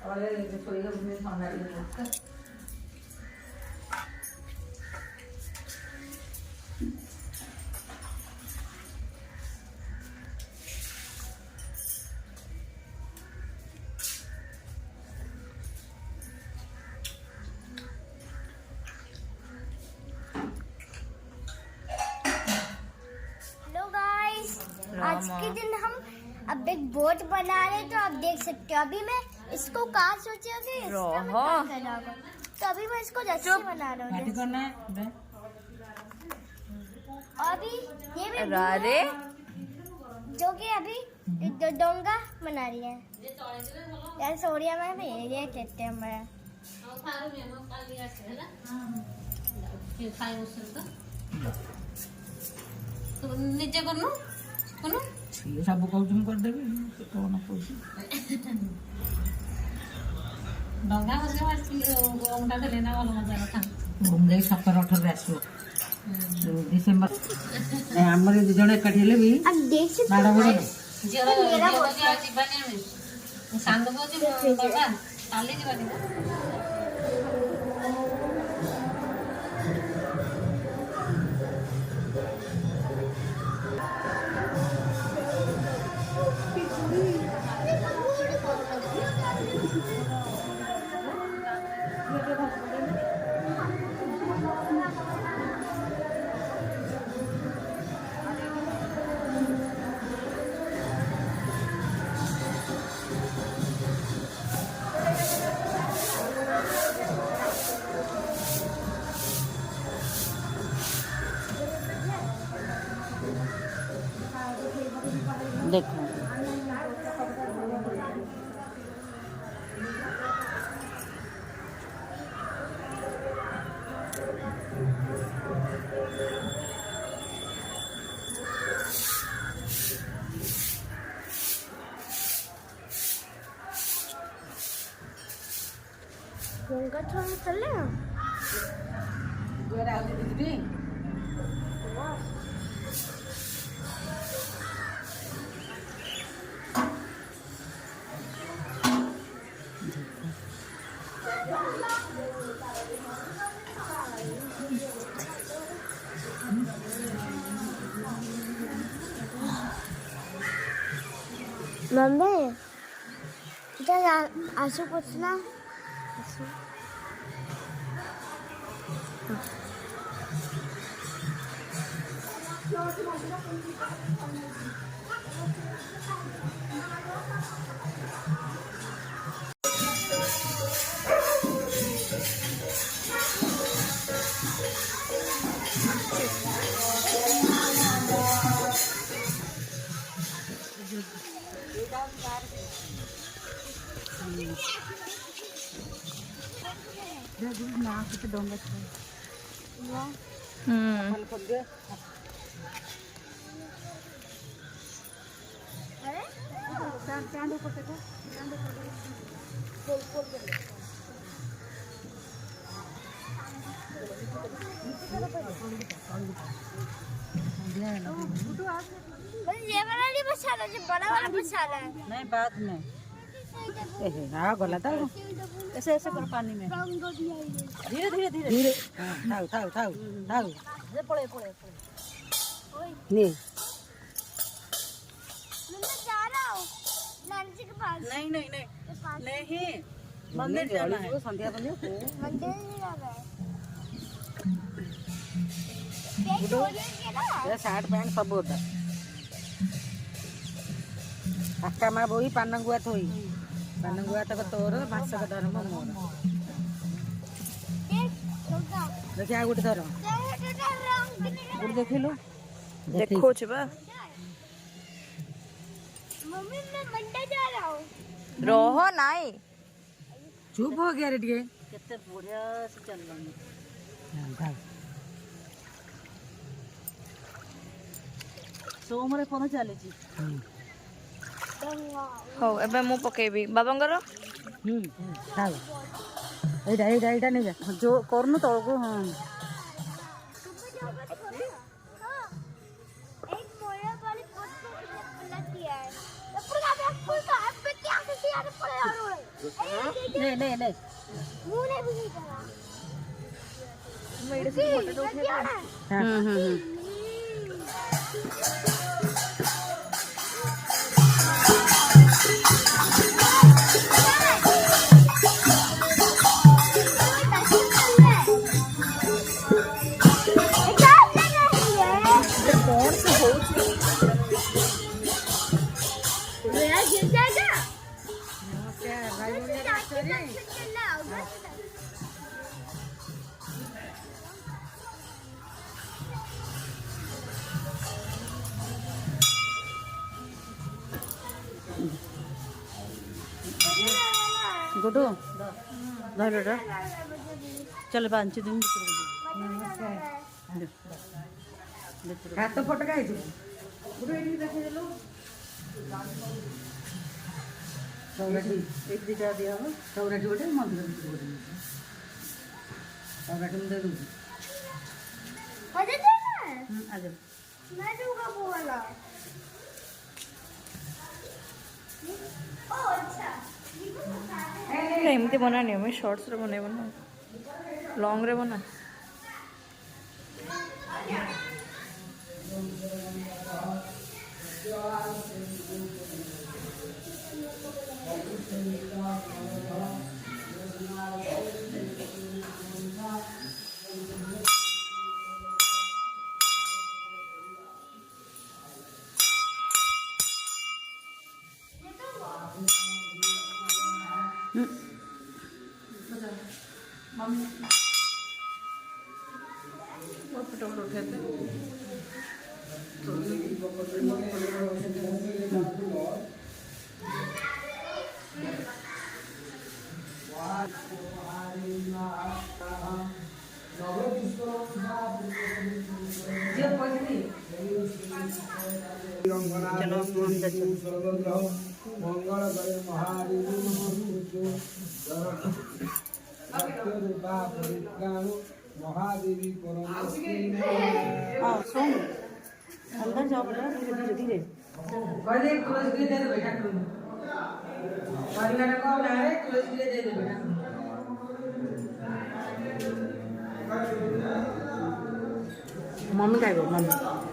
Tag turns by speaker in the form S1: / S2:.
S1: और रसोई का मुझे खाना भी
S2: आज के दिन हम अब एक बोट बना रहे, तो आप देख सकते हो। अभी मैं इसको कहा सोचे तो अभी मैं इसको रस्सी बना रहा हूँ। अभी ये भी जो कि अभी डोंगा बना रही है यार। सोरिया में भी ये कहते हैं हमारा।
S3: तो निजे करनु कनु
S1: सब कहूँ कर देबी कौन पूछी
S3: डंगा बसे ओंटा देले ना वाला मजा रखा
S1: घूम जाई 17-18 रे आसो डिसेंबर हमरे दि जणे कटिले भी
S2: अब देख सकते
S1: बड़ा बड़ा
S3: जेरा मेरा बोझा जीवनी में सांद बोझी बाबा काली जीवनी
S1: देखो
S2: डोंगा थोड़ा चल रहा
S1: गोरा दीदी
S2: मम्मी इधर आंसू पूछना।
S1: ना किते डोंगा फल कर दे
S2: अरे
S1: चांदो को चांदो को
S2: ये वाला नहीं मसाला, जो बड़ा वाला मसाला है।
S1: नहीं बाद में हाँ गला था ऐसे ऐसे कर पानी में धीरे धीरे धीरे धीरे थाउ थाउ थाउ थाउ ये पड़े पड़े नहीं
S2: मैं जा रहा हूँ नानी के पास।
S1: नहीं नहीं नहीं नहीं मंदिर जाना है संध्या बंदी
S2: मंदिर नहीं जाना है।
S1: ये शर्ट पैंट सब होता अक्का माँ बोई पानंगुआ थोई पानंगुआ तक तोर भाषा का धर्म मोर देखिए आ गुट धर गुट देखिलो
S4: देखो छबा
S2: मम्मी मैं मंदिर जा रहा हूँ।
S4: रोहो नाई
S1: चुप हो गया रे टिके
S3: केते बढ़िया से चललानी सोमरे कोन चले छी
S4: हो एबे मु पकेबी बाबांगर
S1: खाओ एडा एडा एडा नहीं जा जो करनु तळको हां
S2: एक मोया वाली पोस्ट को लग गया है। ऊपर का फूल का पे क्या से यार
S1: ले ले ले
S2: मुंह ने भी नहीं करा
S4: मेरे से फोटो उठे
S1: गुड्डू धर रे चल बांची दिन हाथ तो फटका है गुड्डू एडी देखे देलो सौराठी एक दिटा दिया हो सौराठी गोटे मंदिर गोटे सौराठी में दे दूँ आ जाओ
S2: मैं दूंगा वो वाला ओ अच्छा
S4: ଏମିତି ବନାନି ଆମେ ସର୍ଟସରେ ବନେଇବ ନା ଲଙ୍ଗରେ ବନା
S1: फोटो उठे थे चलो
S5: मंगल करे महादेवी
S1: हाँ सुन अंदर जाओ बेटा धीरे धीरे धीरे तुलसी दे दे बेटा परिवार को ना रे तुलसी दे दे बेटा मम्मी खाइबो मम्मी